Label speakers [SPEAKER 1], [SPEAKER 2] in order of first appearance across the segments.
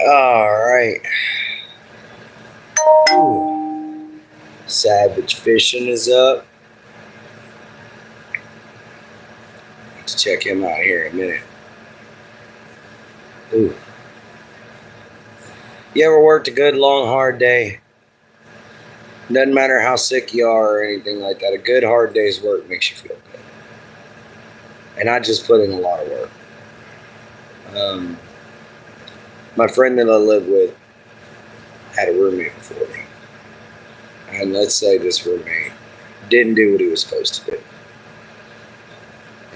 [SPEAKER 1] All right. Ooh. Savage Fishing is up. Have to check him out here in a minute. Ooh. You ever worked a good, long, hard day? Doesn't matter how sick you are or anything like that. A good, hard day's work makes you feel good. And I just put in a lot of work. My friend that I live with had a roommate before me. And let's say this roommate didn't do what he was supposed to do.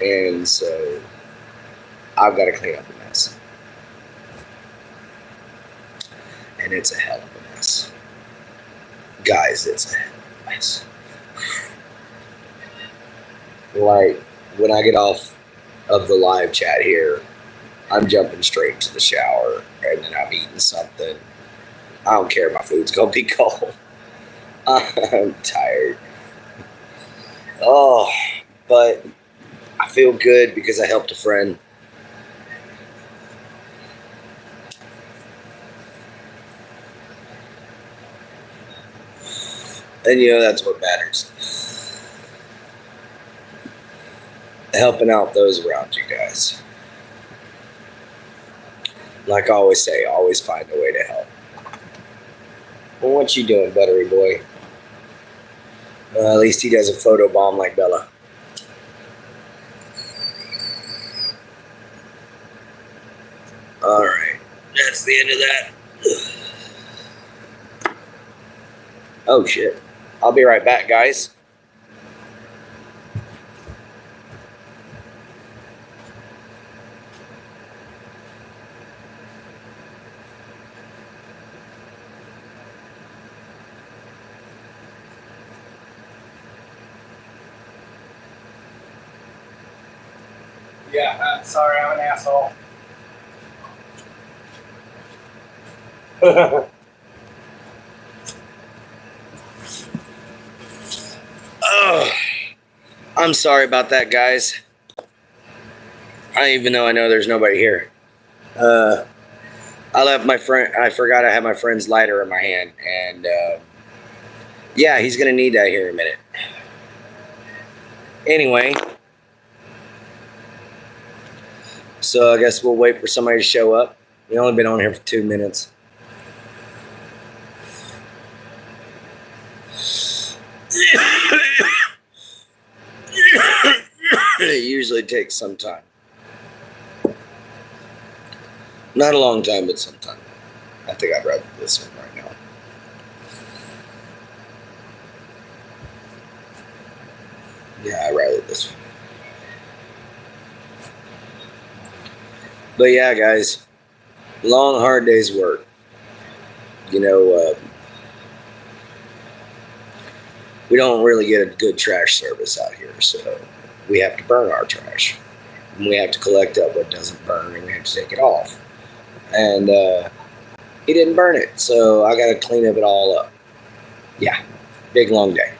[SPEAKER 1] And so I've got to clean up the mess. And it's a hell of a mess. Guys, it's a hell of a mess. Like, when I get off of the live chat here, I'm jumping straight to the shower, and then I'm eating something. I don't care, my food's gonna be cold. I'm tired. Oh, but I feel good because I helped a friend. And that's what matters. Helping out those around you guys. Like I always say, always find a way to help. Well, what you doing, buttery boy? At least he does a photo bomb like Bella. Alright, that's the end of that. Oh shit. I'll be right back, guys.
[SPEAKER 2] Yeah, sorry, I'm an asshole.
[SPEAKER 1] I'm sorry about that, guys. Even though I know there's nobody here. I left my friend. I forgot I had my friend's lighter in my hand, and yeah, he's gonna need that here in a minute. Anyway, so I guess we'll wait for somebody to show up. We've only been on here for 2 minutes. It usually takes some time. Not a long time, but some time. I think I'd rather this one right now. Yeah, I'd rather this one. But yeah, guys, long, hard day's work. We don't really get a good trash service out here, so we have to burn our trash. And we have to collect up what doesn't burn, and we have to take it off. And he didn't burn it, so I got to clean it all up. Yeah, big, long day.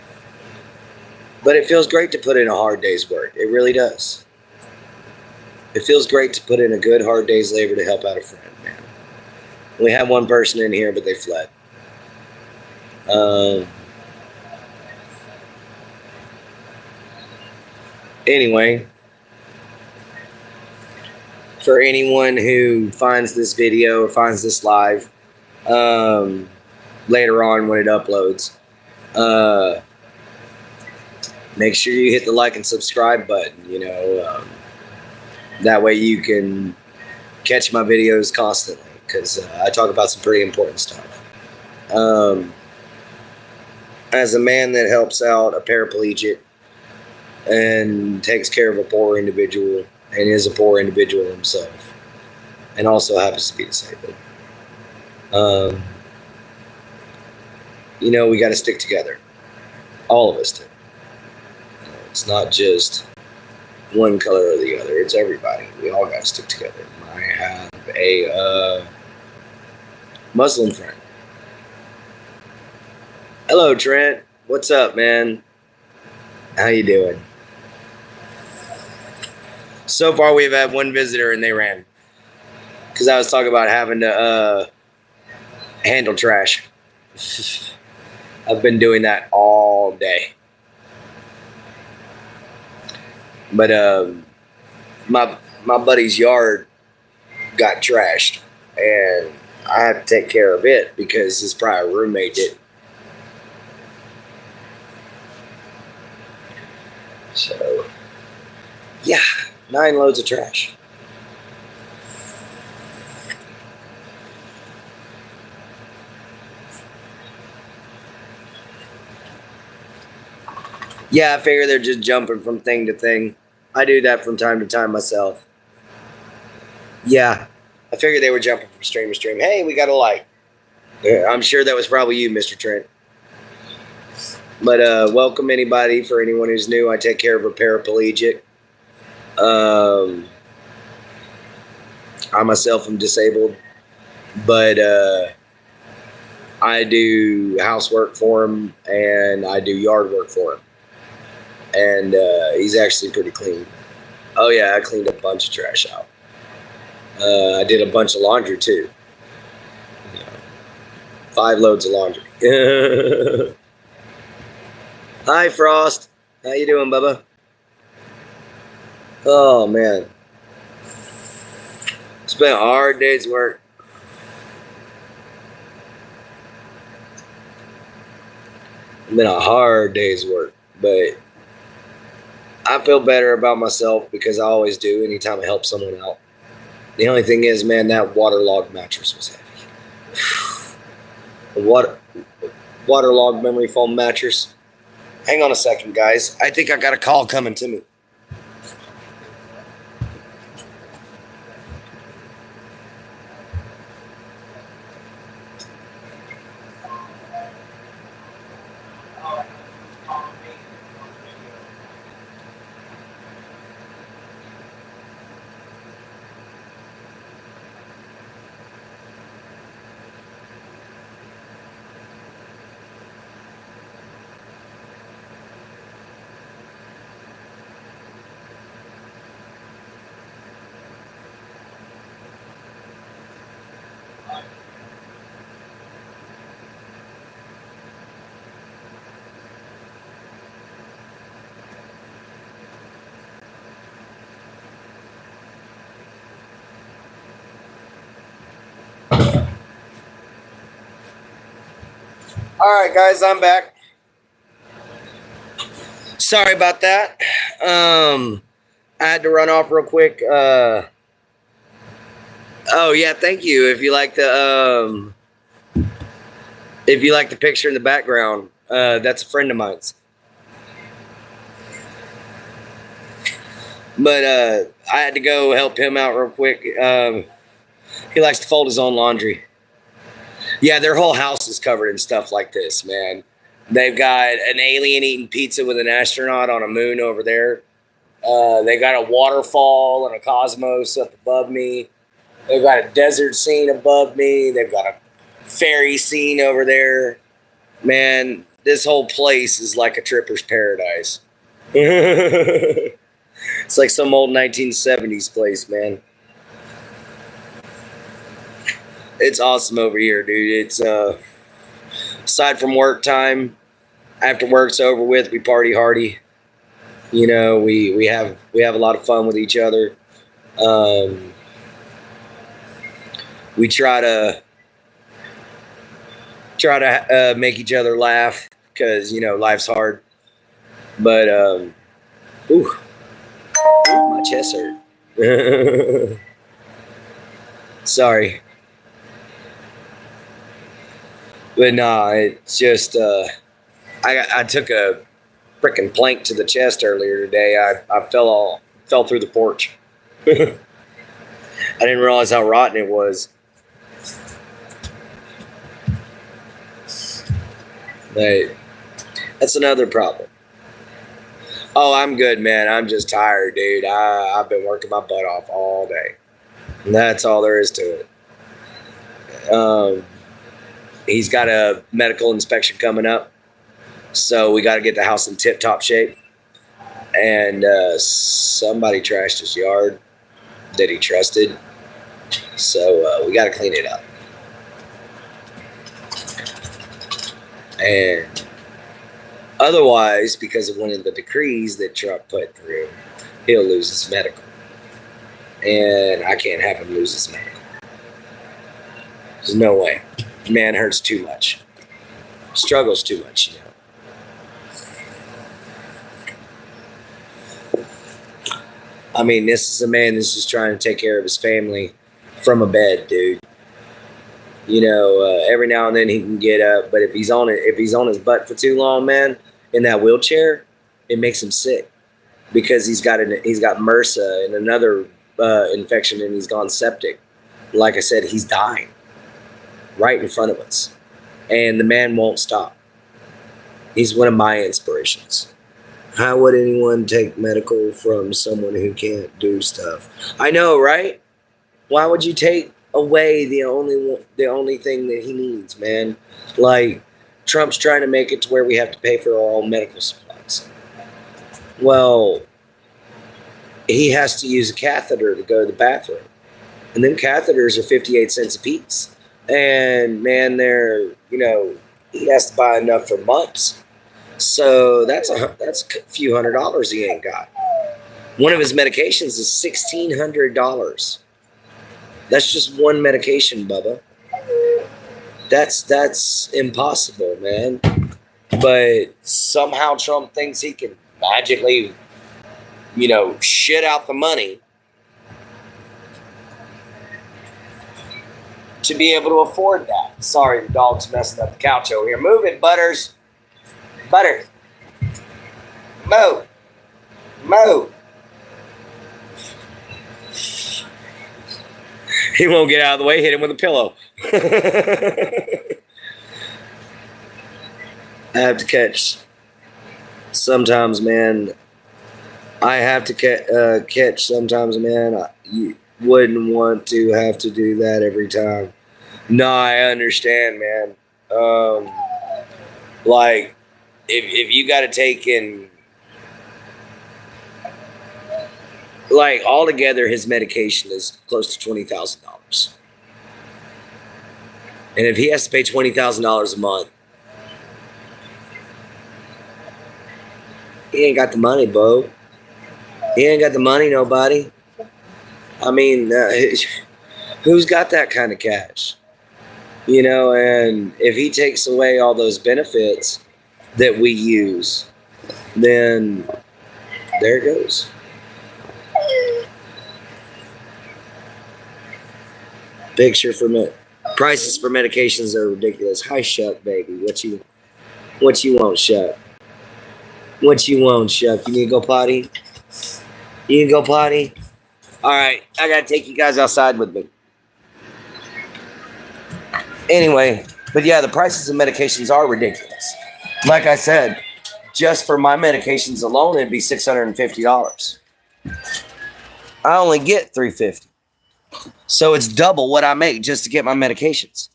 [SPEAKER 1] But it feels great to put in a hard day's work. It really does. It feels great to put in a good, hard day's labor to help out a friend, man. We had one person in here, but they fled. Anyway, for anyone who finds this video or finds this live later on when it uploads, make sure you hit the like and subscribe button. That way you can catch my videos constantly, because I talk about some pretty important stuff. As a man that helps out a paraplegic and takes care of a poor individual and is a poor individual himself and also happens to be disabled, we got to stick together. All of us do. It's not just one color or the other. It's everybody. We all got to stick together. I have a Muslim friend. Hello, Trent. What's up, man? How you doing? So far, we've had one visitor and they ran. because I was talking about having to handle trash. I've been doing that all day. But my buddy's yard got trashed, and I had to take care of it because his prior roommate did. So, yeah, 9 loads of trash. Yeah, I figure they're just jumping from thing to thing. I do that from time to time myself. Yeah, I figured they were jumping from stream to stream. Hey, we got a light. Yeah, I'm sure that was probably you, Mr. Trent. But welcome anybody. For anyone who's new, I take care of a paraplegic. I myself am disabled, but I do housework for him and I do yard work for him. And he's actually pretty clean. Oh yeah, I cleaned a bunch of trash out. I did a bunch of laundry too. 5 loads of laundry. Hi Frost, how you doing, Bubba? Oh man, it's been a hard day's work. It's been a hard day's work, but I feel better about myself because I always do anytime I help someone out. The only thing is, man, that waterlogged mattress was heavy. The waterlogged memory foam mattress. Hang on a second, guys. I think I got a call coming to me. All right, guys, I'm back. Sorry about that. I had to run off real quick. Oh yeah, thank you. If you like the picture in the background, that's a friend of mine's. But I had to go help him out real quick. He likes to fold his own laundry. Yeah, their whole house is covered in stuff like this, man. They've got an alien eating pizza with an astronaut on a moon over there. They got a waterfall and a cosmos up above me. They've got a desert scene above me. They've got a fairy scene over there. Man, this whole place is like a tripper's paradise. It's like some old 1970s place, man. It's awesome over here, dude. It's aside from work time, after work's over with, we party hardy. You know, we have a lot of fun with each other. We try to make each other laugh because life's hard. But my chest hurt. Sorry. But nah, it's just I took a freaking plank to the chest earlier today. I fell through the porch. I didn't realize how rotten it was. Hey, that's another problem. Oh, I'm good, man. I'm just tired, dude. I've been working my butt off all day. And that's all there is to it. He's got a medical inspection coming up, so we got to get the house in tip-top shape. And somebody trashed his yard that he trusted. So we got to clean it up. And otherwise, because of one of the decrees that Trump put through, he'll lose his medical. And I can't have him lose his medical. There's no way. Man hurts too much. Struggles too much, you know. I mean, this is a man that's just trying to take care of his family from a bed, dude. You know, every now and then he can get up, but if he's on his butt for too long, man, in that wheelchair, it makes him sick because he's got MRSA and another infection, and he's gone septic. Like I said, he's dying right in front of us, and the man won't stop. He's one of my inspirations. How would anyone take medical from someone who can't do stuff? I know, right? Why would you take away the only thing that he needs, man? Like, Trump's trying to make it to where we have to pay for our own medical supplies. Well, he has to use a catheter to go to the bathroom. And them catheters are 58 cents a piece. And man, he has to buy enough for months. So that's a few $100s he ain't got. One of his medications is $1,600. That's just one medication, Bubba. That's impossible, man. But somehow Trump thinks he can magically, shit out the money to be able to afford that. Sorry, the dog's messing up the couch over here. Move it, Butters. Butters. Move. Move. He won't get out of the way. Hit him with a pillow. I have to catch. Sometimes, man. I have to catch sometimes, man. You wouldn't want to have to do that every time. No, I understand, man. Like, if you got to take in, like, altogether, his medication is close to $20,000. And if he has to pay $20,000 a month, he ain't got the money, Bo. He ain't got the money, nobody. I mean, who's got that kind of cash? And if he takes away all those benefits that we use, then there it goes. Picture for prices for medications are ridiculous. Hi, Shuck, baby. What you want, Shuck? What you want, Shuck? You need to go potty? You need to go potty? All right, I gotta take you guys outside with me. Anyway, but yeah, the prices of medications are ridiculous. Like I said, just for my medications alone, it'd be $650. I only get $350. So it's double what I make just to get my medications.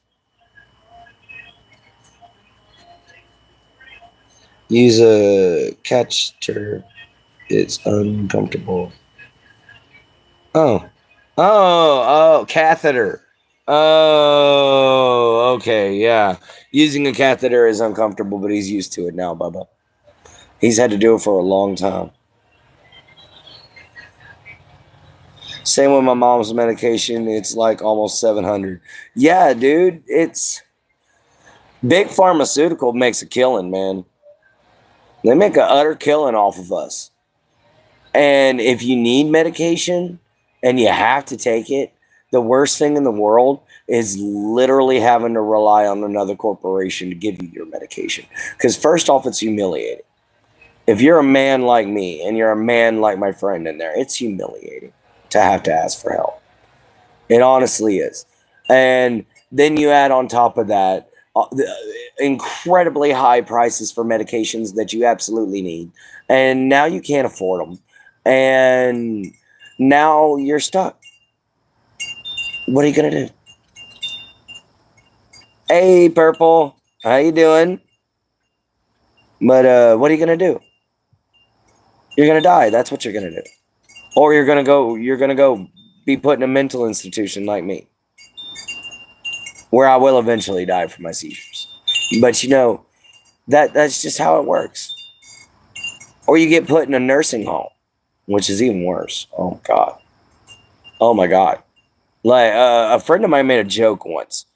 [SPEAKER 1] Use a catheter. It's uncomfortable. Oh, catheter. Oh, okay, yeah. Using a catheter is uncomfortable, but he's used to it now, Bubba. He's had to do it for a long time. Same with my mom's medication. It's like almost $700. Yeah, dude. It's big pharmaceutical makes a killing, man. They make an utter killing off of us. And if you need medication and you have to take it, the worst thing in the world is literally having to rely on another corporation to give you your medication. Because first off, it's humiliating. If you're a man like me and you're a man like my friend in there, it's humiliating to have to ask for help. It honestly is. And then you add on top of that the incredibly high prices for medications that you absolutely need. And now you can't afford them. And now you're stuck. What are you going to do? Hey, Purple. How you doing? But what are you going to do? You're going to die. That's what you're going to do. Or you're going to go be put in a mental institution like me, where I will eventually die from my seizures. But you know, that's just how it works. Or you get put in a nursing home, which is even worse. Oh God. Oh my God. Like a friend of mine made a joke once.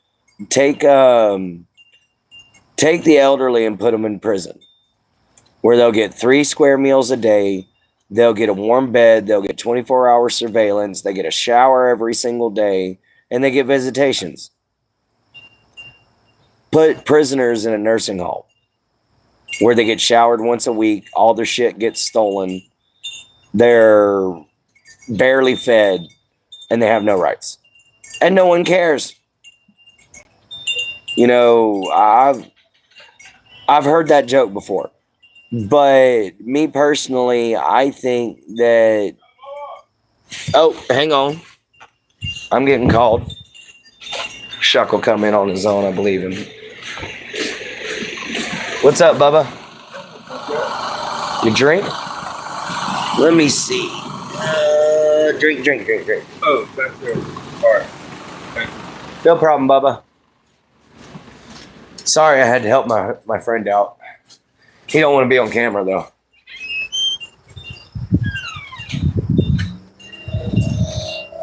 [SPEAKER 1] Take the elderly and put them in prison, where they'll get 3 square meals a day. They'll get a warm bed. They'll get 24-hour surveillance. They get a shower every single day, and they get visitations. Put prisoners in a nursing home where they get showered once a week. All their shit gets stolen. They're barely fed, and they have no rights. And no one cares. You know, I've heard that joke before. But me personally, I think that... Oh, hang on. I'm getting called. Shuck will come in on his own, I believe him. What's up, Bubba? You drink? Let me see. Drink.
[SPEAKER 2] Oh, back there. All right. Thank you.
[SPEAKER 1] No problem, Bubba. Sorry, I had to help my friend out. He don't want to be on camera, though.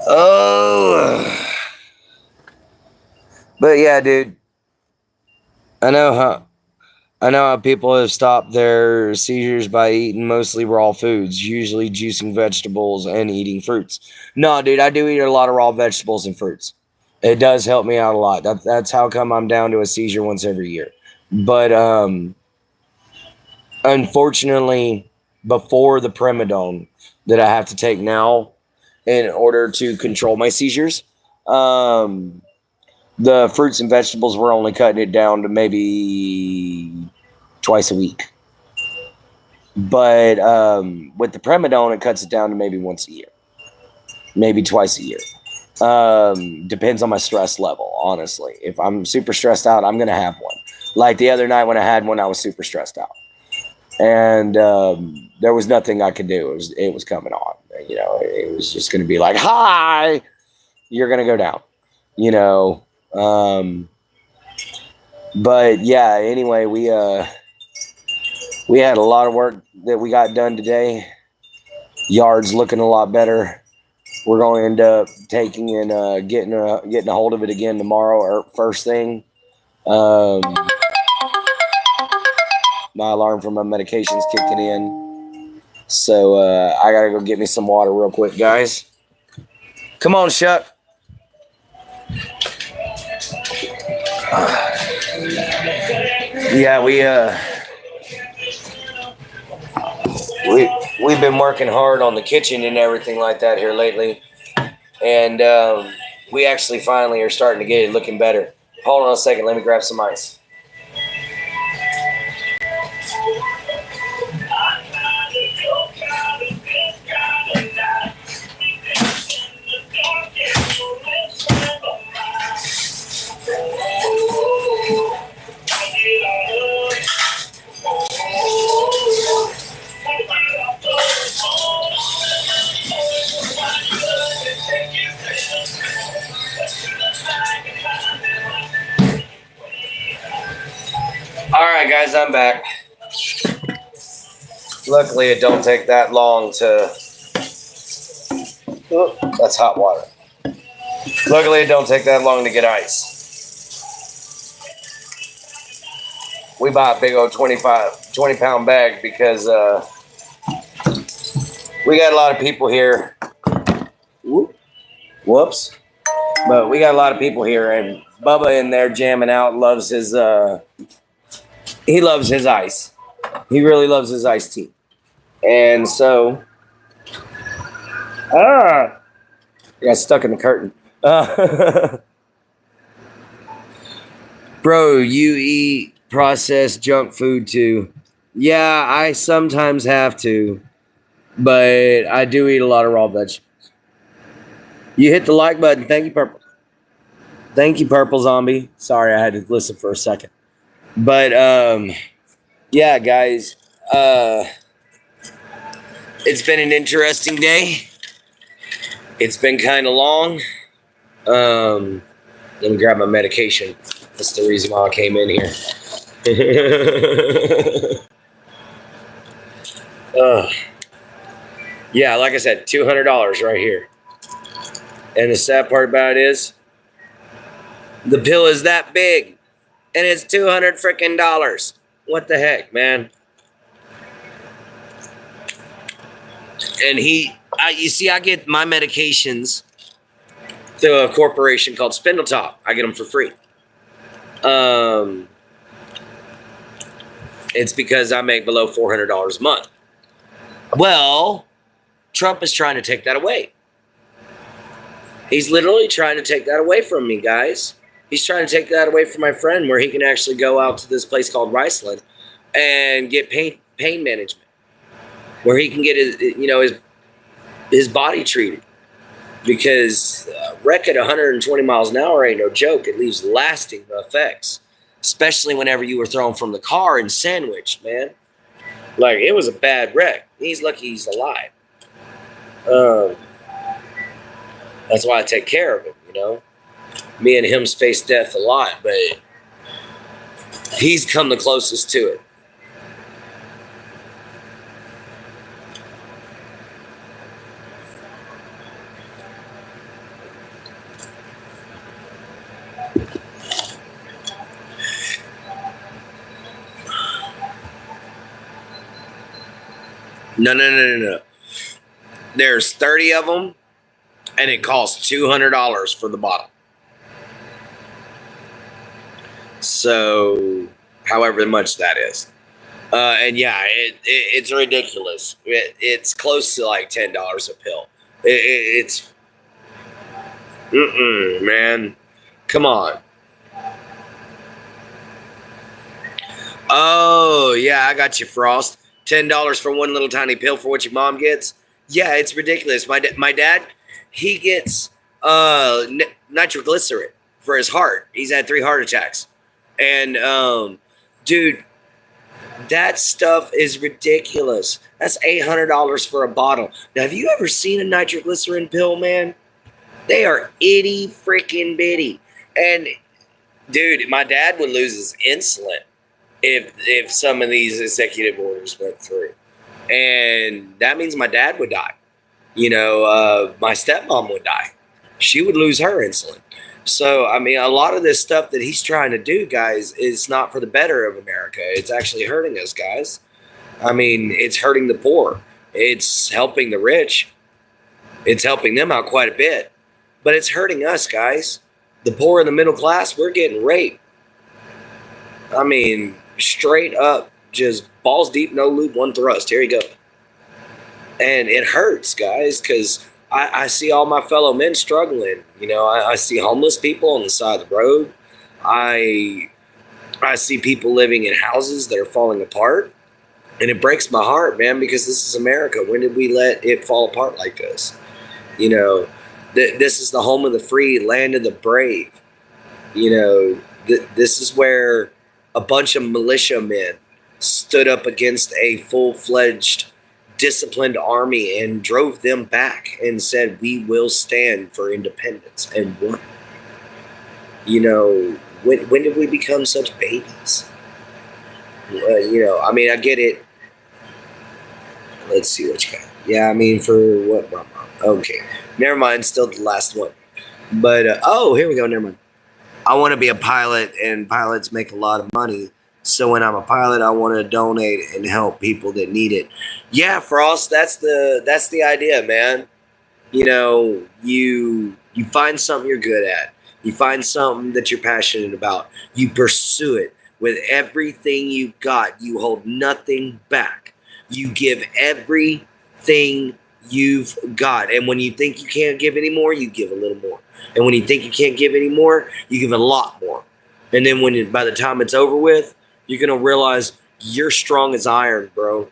[SPEAKER 1] Oh. But yeah, dude. I know how people have stopped their seizures by eating mostly raw foods, usually juicing vegetables and eating fruits. No, dude, I do eat a lot of raw vegetables and fruits. It does help me out a lot. That's how come I'm down to a seizure once every year. But unfortunately, before the Primidone that I have to take now in order to control my seizures, the fruits and vegetables were only cutting it down to maybe twice a week. But with the Primidone, it cuts it down to maybe once a year, maybe twice a year. Depends on my stress level, honestly. If I'm super stressed out, I'm going to have one. Like the other night when I had one, I was super stressed out. And there was nothing I could do. It was coming on. You know, it was just going to be like, hi, you're going to go down. You know, but yeah, anyway, we had a lot of work that we got done today. Yard's looking a lot better. We're going to end up taking and getting a hold of it again tomorrow or first thing. My alarm for my medication's kicking in. So I got to go get me some water real quick, guys. Come on, Shuck. Yeah, we've been working hard on the kitchen and everything like that here lately, and we actually finally are starting to get it looking better. Hold on a second, let me grab some ice. All right, guys, I'm back. Luckily, it don't take that long to... Oh, that's hot water. Luckily, it don't take that long to get ice. We bought a big old 20-pound bag because we got a lot of people here. Whoops. But we got a lot of people here, and Bubba in there jamming out loves his... he loves his ice. He really loves his iced tea. And so... I got stuck in the curtain. Bro, you eat processed junk food too. Yeah, I sometimes have to. But I do eat a lot of raw vegetables. You hit the like button. Thank you, Purple. Thank you, Purple Zombie. Sorry, I had to listen for a second. But, yeah, guys. It's been an interesting day. It's been kind of long. Let me grab my medication. That's the reason why I came in here. Yeah, like I said, $200 right here. And the sad part about it is, the pill is that big, and it's $200 freaking dollars. What the heck, man? And you see, I get my medications through a corporation called Spindletop. I get them for free. It's because I make below $400 a month. Well, Trump is trying to take that away. He's literally trying to take that away from me, guys. He's trying to take that away from my friend, where he can actually go out to this place called Riceland and get pain management, where he can get his body treated. Because wreck at 120 miles an hour ain't no joke. It leaves lasting effects, especially whenever you were thrown from the car and sandwiched, man. Like, it was a bad wreck. He's lucky he's alive. That's why I take care of him, you know. Me and him's faced death a lot, but he's come the closest to it. No. There's 30 of them, and it costs $200 for the bottle. So, however much that is. And yeah, it's ridiculous. It's close to like $10 a pill. It's... man. Come on. Oh, yeah, I got you, Frost. $10 for one little tiny pill for what your mom gets? Yeah, it's ridiculous. My dad, he gets nitroglycerin for his heart. He's had 3 heart attacks. And, dude, that stuff is ridiculous. That's $800 for a bottle. Now, have you ever seen a nitroglycerin pill, man? They are itty freaking bitty. And, dude, my dad would lose his insulin if some of these executive orders went through. And that means my dad would die. You know, my stepmom would die. She would lose her insulin. So, I mean, a lot of this stuff that he's trying to do, guys, is not for the better of America. It's actually hurting us, guys. I mean, it's hurting the poor. It's helping the rich. It's helping them out quite a bit. But it's hurting us, guys. The poor and the middle class, we're getting raped. I mean, straight up, just balls deep, no lube, one thrust. Here you go. And it hurts, guys, because I see all my fellow men struggling. You know, I see homeless people on the side of the road. I see people living in houses that are falling apart. And it breaks my heart, man, because this is America. When did we let it fall apart like this? You know, this is the home of the free, land of the brave. You know, this is where a bunch of militiamen stood up against a full-fledged, disciplined army and drove them back and said, we will stand for independence. And won. You know, when did we become such babies? You know, I mean, I get it. Let's see what you got. Yeah, I mean, for what? Okay, never mind. Still the last one. But, oh, here we go. Never mind. I want to be a pilot, and pilots make a lot of money. So when I'm a pilot, I want to donate and help people that need it. Yeah, Frost, that's the idea, man. You know, you find something you're good at. You find something that you're passionate about. You pursue it with everything you got. You hold nothing back. You give everything you've got. And when you think you can't give any more, you give a little more. And when you think you can't give any more, you give a lot more. And then by the time it's over with, you're going to realize you're strong as iron, bro.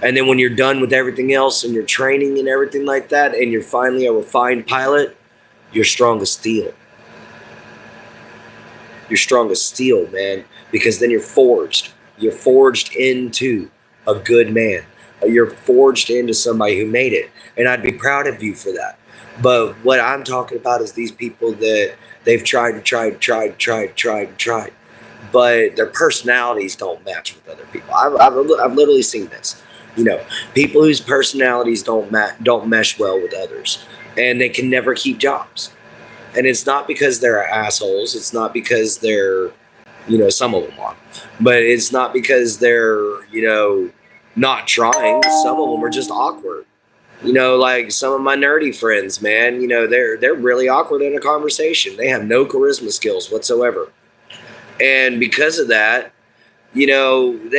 [SPEAKER 1] And then when you're done with everything else and your training and everything like that, and you're finally a refined pilot, you're strong as steel. You're strong as steel, man, because then you're forged. You're forged into a good man. You're forged into somebody who made it. And I'd be proud of you for that. But what I'm talking about is these people that they've tried, but their personalities don't match with other people. I've literally seen this. You know, people whose personalities don't mesh well with others, and they can never keep jobs. And it's not because they're assholes. It's not because they're, some of them are, but it's not because they're, not trying. Some of them are just awkward. Like some of my nerdy friends, man, they're really awkward in a conversation. They have no charisma skills whatsoever. And because of that, they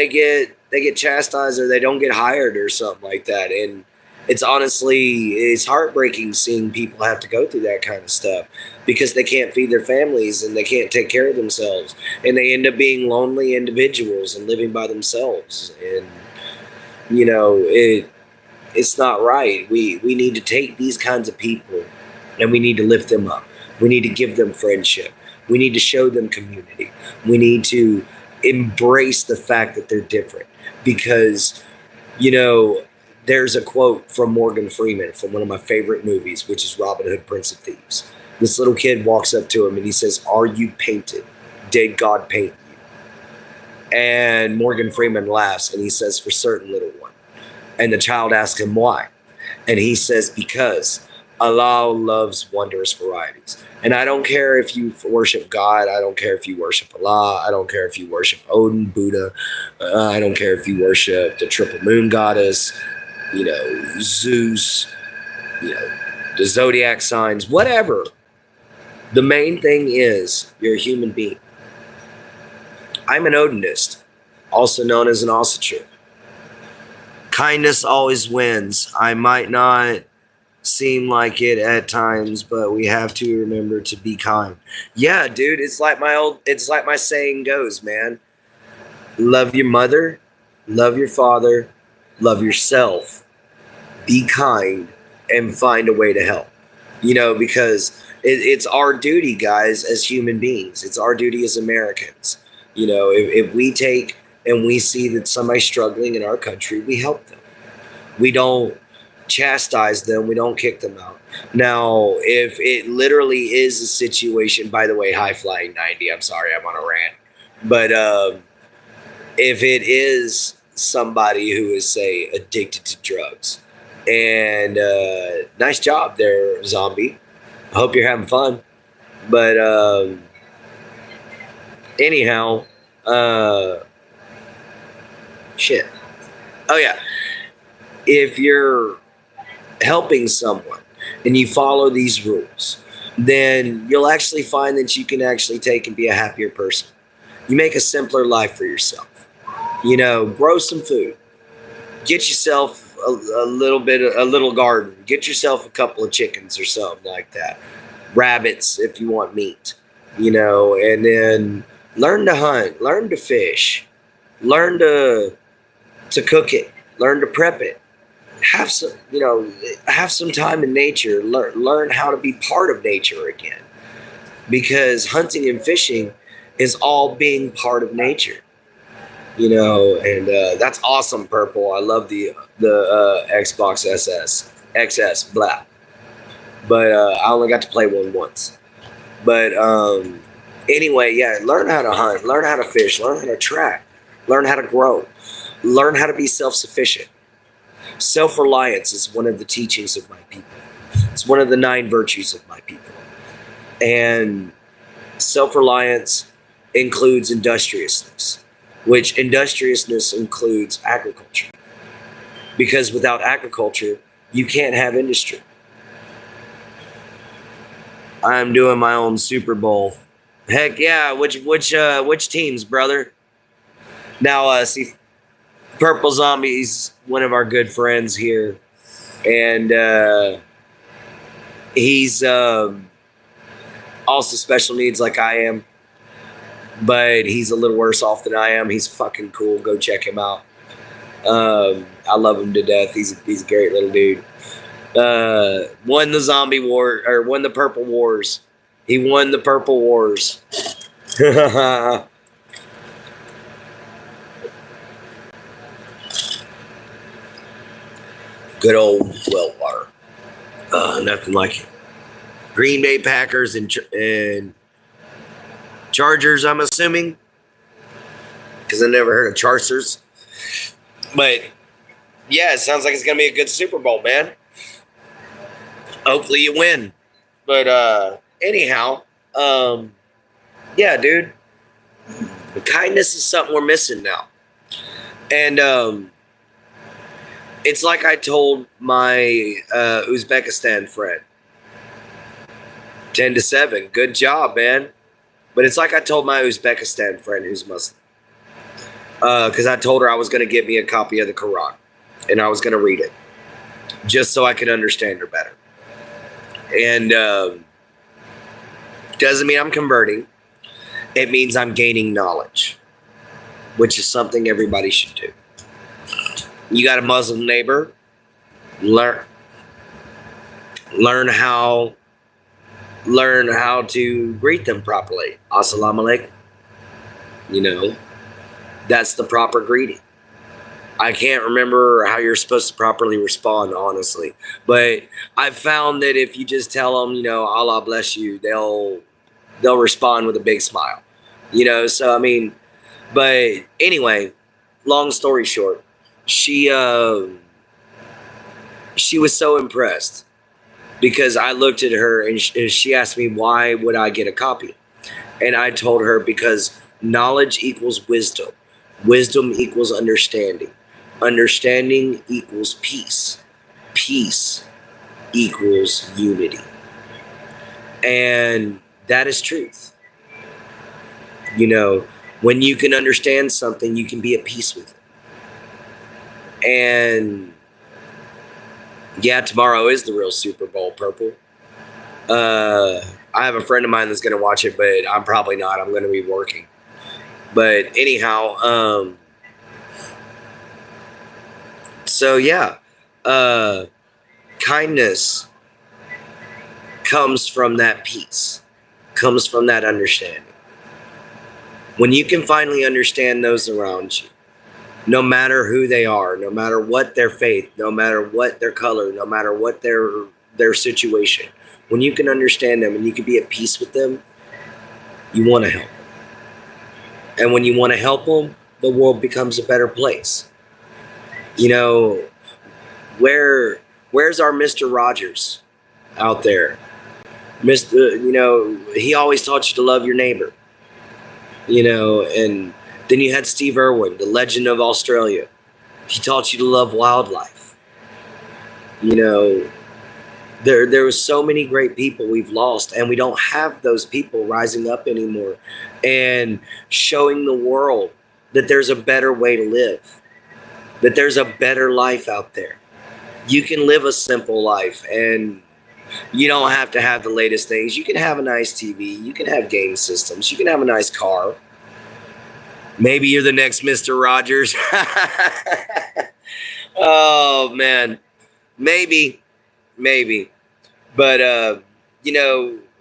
[SPEAKER 1] get chastised or they don't get hired or something like that. And it's heartbreaking seeing people have to go through that kind of stuff because they can't feed their families and they can't take care of themselves, and they end up being lonely individuals and living by themselves. And it's not right. We need to take these kinds of people and we need to lift them up. We need to give them friendship. We need to show them community. We need to embrace the fact that they're different because, there's a quote from Morgan Freeman from one of my favorite movies, which is Robin Hood, Prince of Thieves. This little kid walks up to him and he says, "Are you painted? Did God paint you?" And Morgan Freeman laughs and he says, "For certain, little one." And the child asks him why. And he says, "Because Allah loves wondrous varieties. And I don't care if you worship God. I don't care if you worship Allah. I don't care if you worship Odin, Buddha. I don't care if you worship the triple moon goddess, Zeus, the zodiac signs, whatever. The main thing is you're a human being." I'm an Odinist, also known as an Ossiture. Kindness always wins. I might not seem like it at times, but we have to remember to be kind. Yeah, dude, it's like my saying goes, man. Love your mother, love your father, love yourself, be kind, and find a way to help. Because it's our duty, guys, as human beings. It's our duty as Americans. If we take and we see that somebody's struggling in our country, we help them. We don't chastise them. We don't kick them out. Now, if it literally is a situation, by the way, high flying 90, I'm sorry, I'm on a rant. But if it is somebody who is, say, addicted to drugs, and nice job there, zombie. I hope you're having fun. But anyhow, shit. Oh, yeah. If you're helping someone and you follow these rules, then you'll actually find that you can actually take and be a happier person. You make a simpler life for yourself. Grow some food. Get yourself a little garden. Get yourself a couple of chickens or something like that. Rabbits if you want meat. And then learn to hunt, learn to fish, learn to cook it, learn to prep it. Have some time in nature. Learn how to be part of nature again, because hunting and fishing is all being part of nature. And that's awesome, Purple. I love the Xbox XS, blah. But I only got to play one once. But anyway, yeah, learn how to hunt, learn how to fish, learn how to track, learn how to grow, learn how to be self-sufficient. Self-reliance is one of the teachings of my people. It's one of the 9 virtues of my people. And self-reliance includes industriousness, which industriousness includes agriculture. Because without agriculture, you can't have industry. I'm doing my own Super Bowl. Heck yeah, which teams, brother? Now, see, Purple Zombie's one of our good friends here, and he's also special needs like I am, but he's a little worse off than I am. He's fucking cool. Go check him out. I love him to death. He's a great little dude. Won the zombie war, or won the purple wars. He won the purple wars. Good old well water. Nothing like it. Green Bay Packers and Chargers, I'm assuming, because I never heard of Chargers. But yeah, it sounds like it's gonna be a good Super Bowl, man. Hopefully you win. But anyhow, yeah, dude. Kindness is something we're missing now. And it's like I told my Uzbekistan friend. 10-7. Good job, man. But it's like I told my Uzbekistan friend who's Muslim. Because I told her I was going to get me a copy of the Quran. And I was going to read it. Just so I could understand her better. And doesn't mean I'm converting. It means I'm gaining knowledge. Which is something everybody should do. You got a Muslim neighbor. Learn how to greet them properly. Assalamu alaikum. You know, that's the proper greeting. I can't remember how you're supposed to properly respond, honestly. But I've found that if you just tell them, Allah bless you, they'll respond with a big smile. So I mean, but anyway, long story short, she was so impressed because I looked at her and she asked me, why would I get a copy? And I told her, because knowledge equals wisdom. Wisdom equals understanding. Understanding equals peace. Peace equals unity. And that is truth. When you can understand something, you can be at peace with it. And yeah, tomorrow is the real Super Bowl, Purple. I have a friend of mine that's going to watch it, but I'm probably not. I'm going to be working. But anyhow, so yeah, kindness comes from that peace, comes from that understanding. When you can finally understand those around you, no matter who they are, no matter what their faith, no matter what their color, no matter what their situation, when you can understand them and you can be at peace with them, you want to help them. And when you want to help them, the world becomes a better place. Where's our Mr. Rogers out there? He always taught you to love your neighbor. And then you had Steve Irwin, the legend of Australia. He taught you to love wildlife. There was so many great people we've lost, and we don't have those people rising up anymore and showing the world that there's a better way to live, that there's a better life out there. You can live a simple life, and you don't have to have the latest things. You can have a nice TV. You can have game systems. You can have a nice car. Maybe you're the next Mr. Rogers. Oh, man. Maybe. But,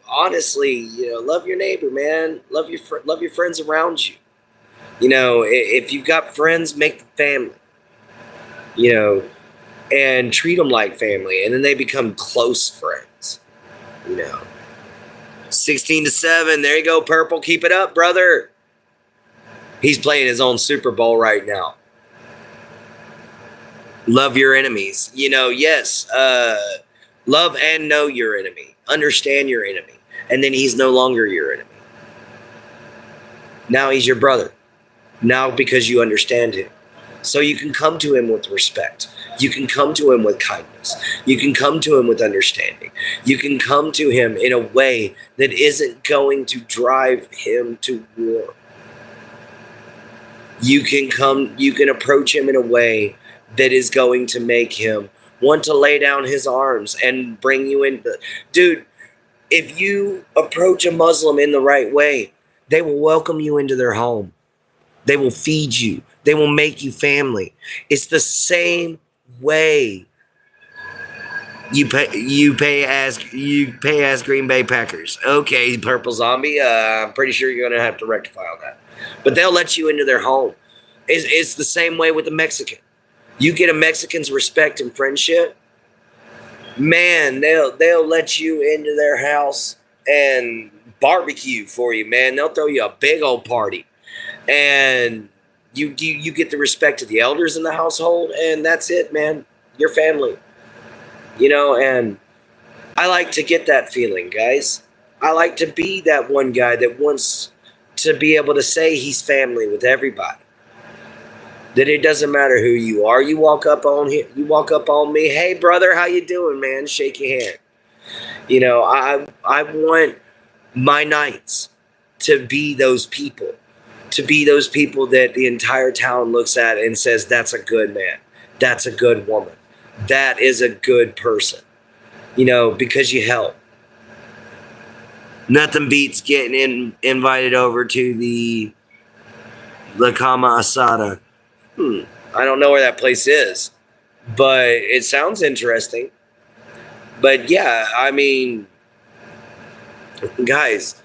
[SPEAKER 1] honestly, love your neighbor, man. Love your friends around you. If you've got friends, make them family. And treat them like family. And then they become close friends. 16-7. There you go, Purple. Keep it up, brother. He's playing his own Super Bowl right now. Love your enemies. Yes. Love and know your enemy. Understand your enemy. And then he's no longer your enemy. Now he's your brother. Now because you understand him. So you can come to him with respect. You can come to him with kindness. You can come to him with understanding. You can come to him in a way that isn't going to drive him to war. You can approach him in a way that is going to make him want to lay down his arms and bring you in. Dude, if you approach a Muslim in the right way, they will welcome you into their home. They will feed you. They will make you family. It's the same way you pay as Green Bay Packers. Okay, Purple Zombie. I'm pretty sure you're gonna have to rectify all that. But they'll let you into their home. It's the same way with a Mexican. You get a Mexican's respect and friendship, Man, they'll let you into their house and barbecue for you, man. They'll throw you a big old party, and you get the respect of the elders in the household, and that's it, man. Your family, and I like to get that feeling, guys. I like to be that one guy that wants to be able to say he's family with everybody. That it doesn't matter who you are. You walk up on me, hey brother, how you doing, man? Shake your hand. I want my knights to be those people. To be those people that the entire town looks at and says, that's a good man. That's a good woman. That is a good person. Because you help. Nothing beats getting invited over to the Kama Asada. I don't know where that place is, but it sounds interesting. But yeah, I mean, guys,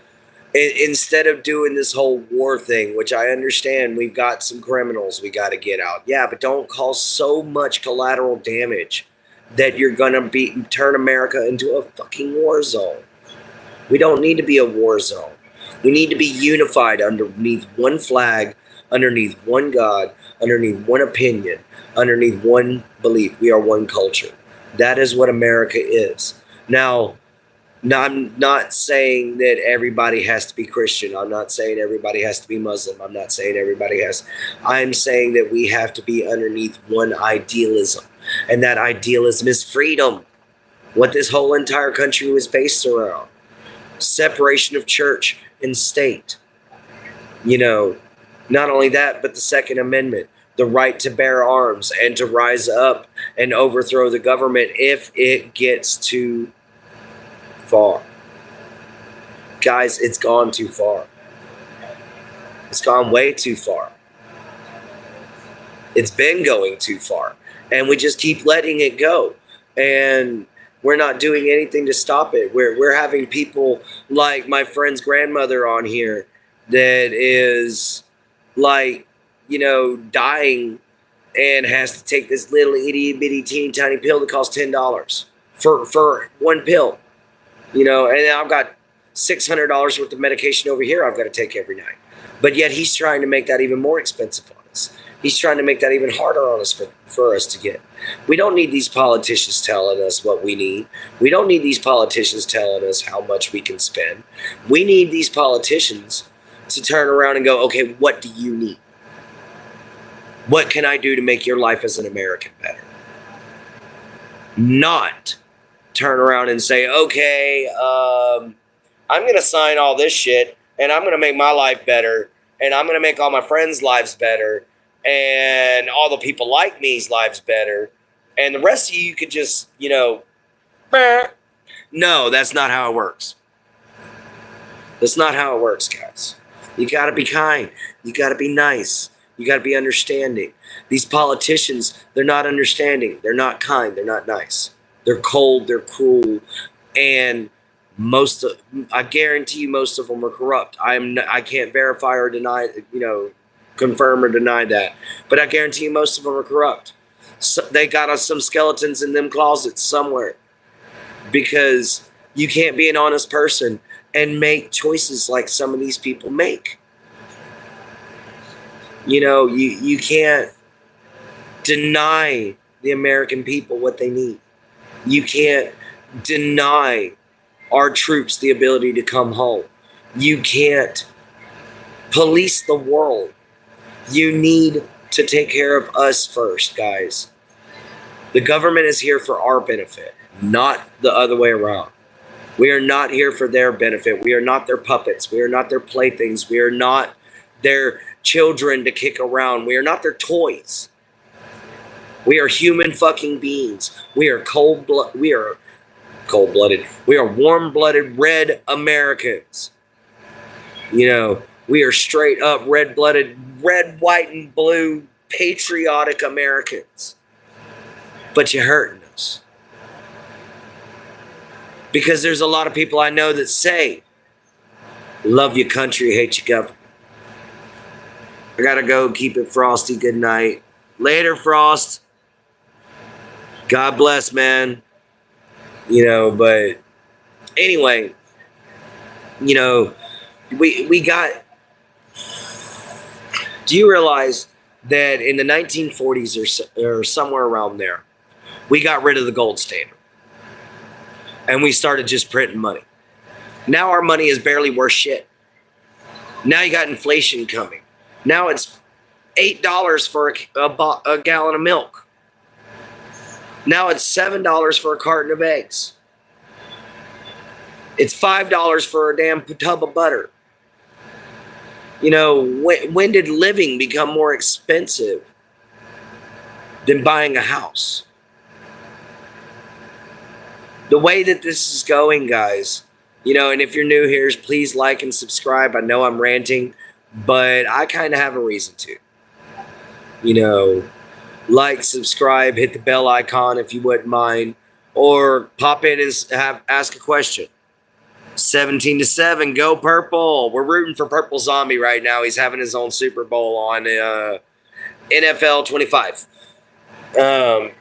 [SPEAKER 1] instead of doing this whole war thing, which I understand, we've got some criminals we got to get out. Yeah, but don't cause so much collateral damage that you're going to turn America into a fucking war zone. We don't need to be a war zone. We need to be unified underneath one flag, underneath one God, underneath one opinion, underneath one belief. We are one culture. That is what America is. Now, I'm not saying that everybody has to be Christian. I'm not saying everybody has to be Muslim. I'm not saying everybody has. I'm saying that we have to be underneath one idealism. And that idealism is freedom. What this whole entire country was based around. Separation of church and state. Not only that, but the Second Amendment. The right to bear arms and to rise up and overthrow the government if it gets too far. Guys, it's gone too far. It's gone way too far. It's been going too far. And we just keep letting it go. And we're not doing anything to stop it. We're having people like my friend's grandmother on here that is like, dying and has to take this little itty bitty teeny tiny pill that costs $10 for one pill. And I've got $600 worth of medication over here I've got to take every night. But yet he's trying to make that even more expensive on us. He's trying to make that even harder on us for us to get. We don't need these politicians telling us what we need. We don't need these politicians telling us how much we can spend. We need these politicians to turn around and go, okay, what do you need? What can I do to make your life as an American better? Not turn around and say, okay, I'm going to sign all this shit and I'm going to make my life better and I'm going to make all my friends' lives better and all the people like me's lives better. And the rest of you could just, no, that's not how it works. That's not how it works, guys. You got to be kind. You got to be nice. You got to be understanding. These politicians, they're not understanding. They're not kind. They're not nice. They're cold. They're cruel. And I guarantee you most of them are corrupt. I can't verify or deny, confirm or deny that. But I guarantee you most of them are corrupt. So they got some skeletons in them closets somewhere. Because you can't be an honest person and make choices like some of these people make. You can't deny the American people what they need. You can't deny our troops the ability to come home. You can't police the world. You need to take care of us first, guys. The government is here for our benefit, not the other way around. We are not here for their benefit. We are not their puppets. We are not their playthings. We are not their children to kick around. We are not their toys. We are human fucking beings. We are cold-blooded. We are warm-blooded red Americans. We are straight up red-blooded, red, white, and blue patriotic Americans. But you're hurting us. Because there's a lot of people I know that say, love your country, hate your government. I gotta go. Keep it frosty. Good night. Later, Frost. God bless, man. But anyway, we got. Do you realize that in the 1940s or somewhere around there, we got rid of the gold standard and we started just printing money? Now our money is barely worth shit. Now you got inflation coming. Now it's $8 for a gallon of milk. Now it's $7 for a carton of eggs. It's $5 for a damn tub of butter. When did living become more expensive than buying a house? The way that this is going, guys, and if you're new here, please like and subscribe. I know I'm ranting, but I kind of have a reason to. Like, subscribe, hit the bell icon if you wouldn't mind, or pop in and ask a question. 17-7, go Purple. We're rooting for Purple Zombie right now. He's having his own Super Bowl on NFL 25.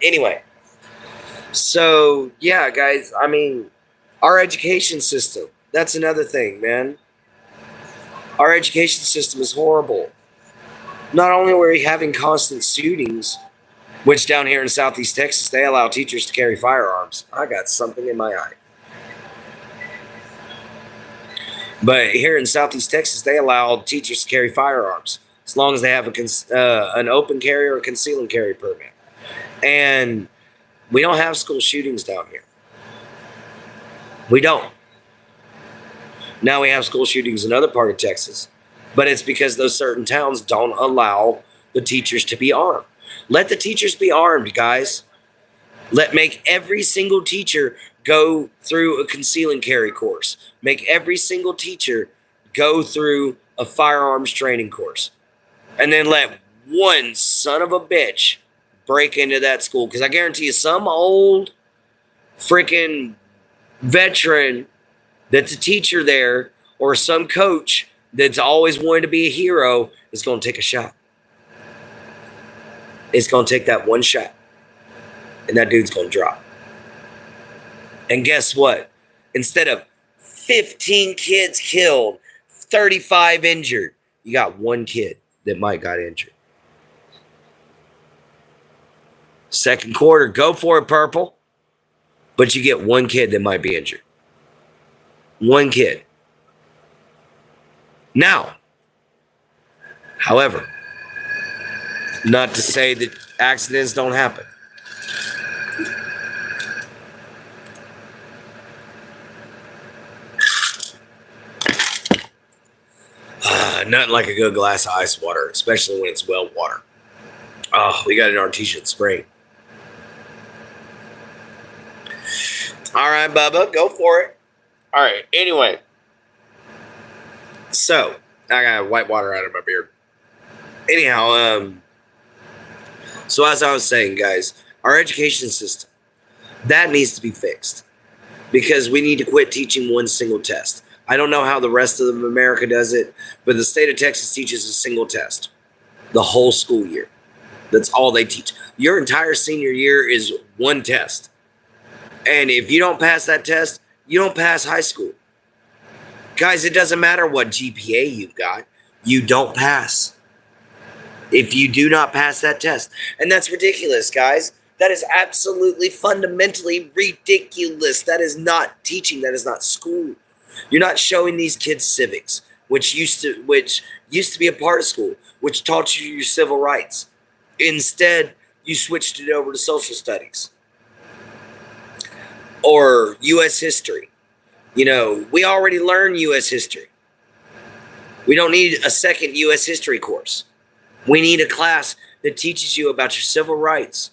[SPEAKER 1] Anyway, so yeah, guys, our education system, that's another thing, man. Our education system is horrible. Not only are we having constant shootings, which down here in Southeast Texas, they allow teachers to carry firearms. I got something in my eye. But here in Southeast Texas, they allow teachers to carry firearms as long as they have an open carry or a conceal and carry permit. And we don't have school shootings down here. We don't. Now we have school shootings in other part of Texas, but it's because those certain towns don't allow the teachers to be armed. Let the teachers be armed, guys. Make every single teacher go through a conceal and carry course. Make every single teacher go through a firearms training course. And then let one son of a bitch break into that school. Because I guarantee you, some old freaking veteran that's a teacher there, or some coach that's always wanted to be a hero, is going to take a shot. It's going to take that one shot. And that dude's going to drop. And guess what? Instead of 15 kids killed, 35 injured, you got one kid that might got injured. Second quarter, go for it, Purple. But you get one kid that might be injured. One kid. Now, however, not to say that accidents don't happen. Nothing like a good glass of ice water, especially when it's well water. Oh, we got an artesian spring. All right, Bubba, go for it. All right, anyway. So, I got white water out of my beard. Anyhow, so as I was saying, guys, our education system, that needs to be fixed. Because we need to quit teaching one single test. I don't know how the rest of America does it, but the state of Texas teaches a single test the whole school year. That's all they teach. Your entire senior year is one test. And if you don't pass that test, you don't pass high school. Guys, it doesn't matter what GPA you've got. You don't pass if you do not pass that test. And that's ridiculous, guys. That is absolutely fundamentally ridiculous. That is not teaching. That is not school. You're not showing these kids civics, which used to be a part of school, which taught you your civil rights. Instead, you switched it over to social studies or U.S. history. We already learned U.S. history. We don't need a second U.S. history course. We need a class that teaches you about your civil rights.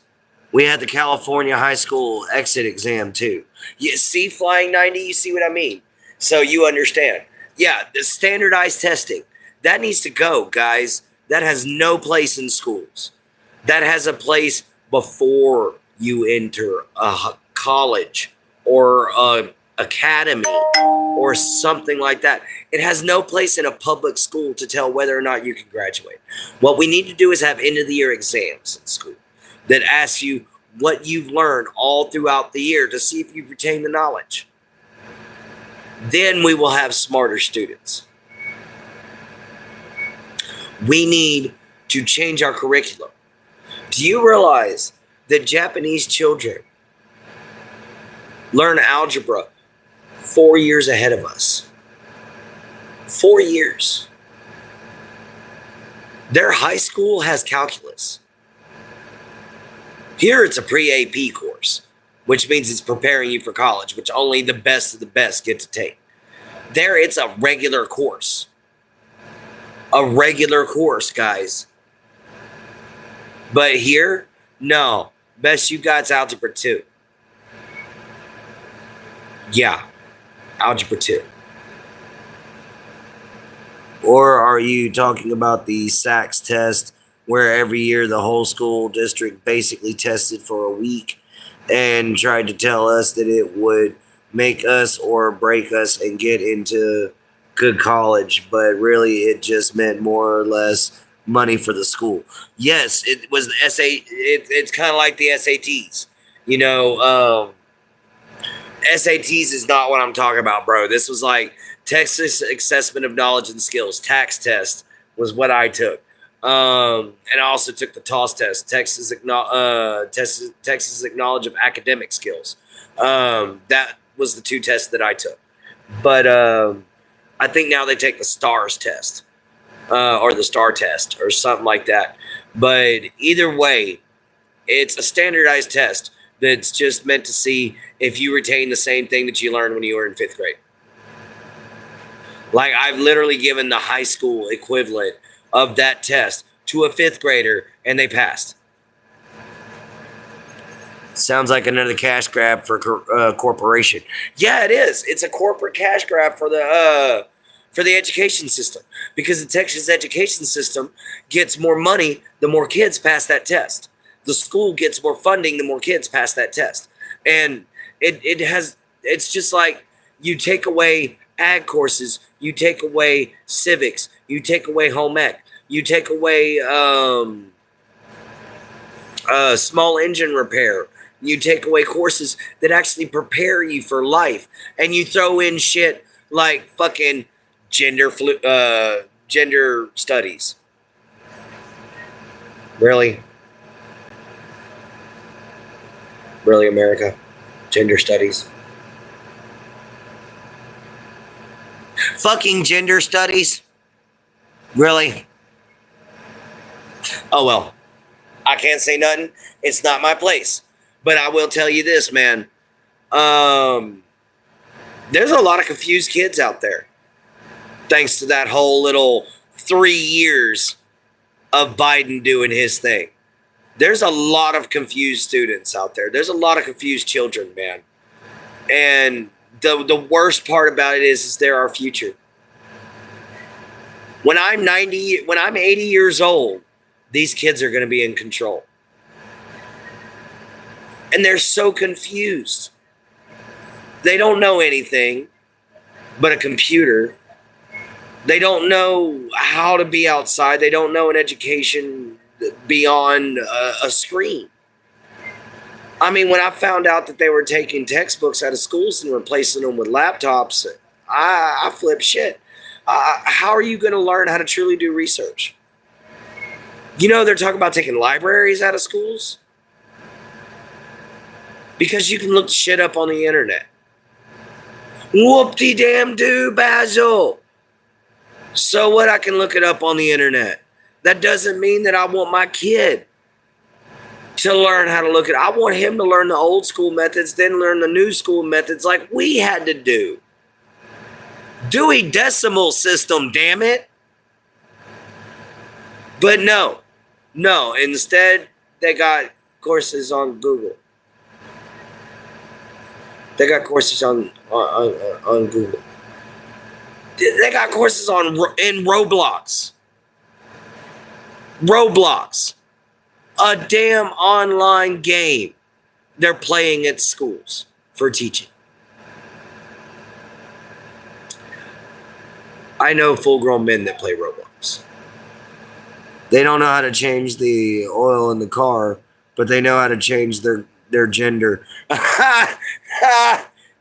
[SPEAKER 1] We had the California high school exit exam too. You see Flying 90? You see what I mean? So you understand. Yeah, the standardized testing. That needs to go, guys. That has no place in schools. That has a place before you enter a college or an academy or something like that. It has no place in a public school to tell whether or not you can graduate. What we need to do is have end-of-the-year exams in school that ask you what you've learned all throughout the year to see if you've retained the knowledge. Then we will have smarter students. We need to change our curriculum. Do you realize that Japanese children learn algebra 4 years ahead of us? 4 years. Their high school has calculus. Here it's a pre-AP course, which means it's preparing you for college, which only the best of the best get to take. There it's a regular course. A regular course, guys. But here, no. Best you got's Algebra 2. Yeah, Algebra 2. Or are you talking about the SACS test, where every year the whole school district basically tested for a week and tried to tell us that it would make us or break us and get into good college, but really it just meant more or less money for the school? Yes, it was the it's kind of like the SATs. You know, SATs is not what I'm talking about, bro. This was like Texas Assessment of Knowledge and Skills. TAX test was what I took. And I also took the TOS test, Texas Acknowledge of Academic Skills. That was the 2 tests that I took. But I think now they take the STARS test, or the STAR test, or something like that. But either way, it's a standardized test that's just meant to see if you retain the same thing that you learned when you were in 5th grade. Like, I've literally given the high school equivalent of that test to a 5th grader, and they passed. Sounds like another cash grab for corporation. Yeah, it is. It's a corporate cash grab for the education system, because the Texas education system gets more money the more kids pass that test. The school gets more funding the more kids pass that test. And it's just like, you take away ag courses, you take away civics, you take away home ec, you take away small engine repair, you take away courses that actually prepare you for life, and you throw in shit like fucking gender studies. Really? Really, America? Gender studies? Fucking gender studies? Really? Oh, well. I can't say nothing. It's not my place. But I will tell you this, man. There's a lot of confused kids out there. Thanks to that whole little 3 years of Biden doing his thing. There's a lot of confused students out there. There's a lot of confused children, man. And the worst part about it is they're our future. When I'm 80 years old, these kids are going to be in control. And they're so confused. They don't know anything but a computer. They don't know how to be outside. They don't know an education beyond a screen. I mean, when I found out that they were taking textbooks out of schools and replacing them with laptops, I flipped shit. How are you going to learn how to truly do research? You know, they're talking about taking libraries out of schools, because you can look the shit up on the internet. Whoop-de-damn-do, Basil. So what? I can look it up on the internet. That doesn't mean that I want my kid to learn how to look at it. I want him to learn the old school methods, then learn the new school methods like we had to do. Dewey Decimal System, damn it. But no. Instead, they got courses on Google. They got courses on Google. They got courses in Roblox. Roblox. A damn online game they're playing at schools for teaching. I know full-grown men that play Roblox. They don't know how to change the oil in the car, but they know how to change their gender.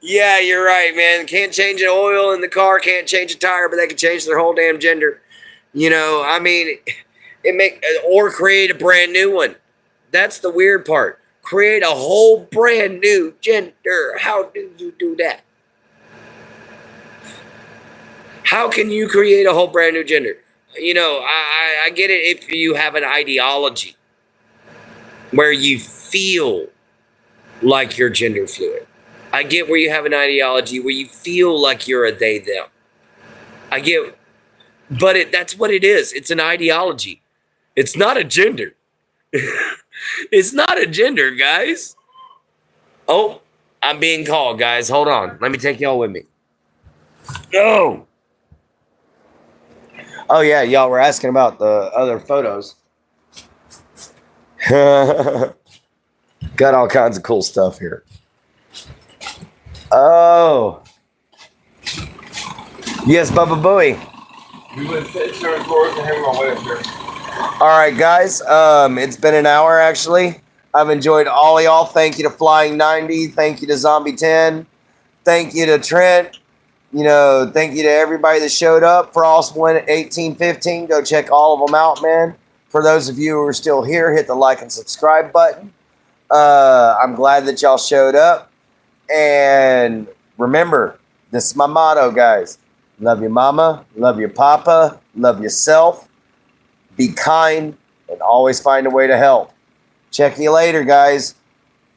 [SPEAKER 1] Yeah, you're right, man. Can't change an oil in the car, can't change a tire, but they can change their whole damn gender. You know, I mean, or create a brand new one. That's the weird part. Create a whole brand new gender. How do you do that? How can you create a whole brand new gender? You know, I get it if you have an ideology where you feel like you're gender fluid. I get where you have an ideology where you feel like you're a they, them. I get, but that's what it is. It's an ideology. It's not a gender. It's not a gender, guys. Oh, I'm being called, guys. Hold on. Let me take y'all with me. No. Oh, yeah. Y'all were asking about the other photos. Got all kinds of cool stuff here. Oh. Yes, Bubba Booey.
[SPEAKER 2] We went to insurance course and him on Wednesday.
[SPEAKER 1] All right, guys. It's been an hour, actually. I've enjoyed all of y'all. Thank you to Flying 90. Thank you to Zombie 10. Thank you to Trent. You know, thank you to everybody that showed up. Frost went at 1815. Go check all of them out, man. For those of you who are still here, hit the like and subscribe button. I'm glad that y'all showed up. And remember, this is my motto, guys. Love your mama, love your papa, love yourself. Be kind, and always find a way to help. Check you later, guys.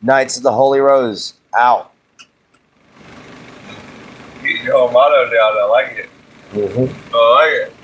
[SPEAKER 1] Knights of the Holy Rose, out.
[SPEAKER 2] Your motto down, I like it.
[SPEAKER 1] Mm-hmm.
[SPEAKER 2] I like it.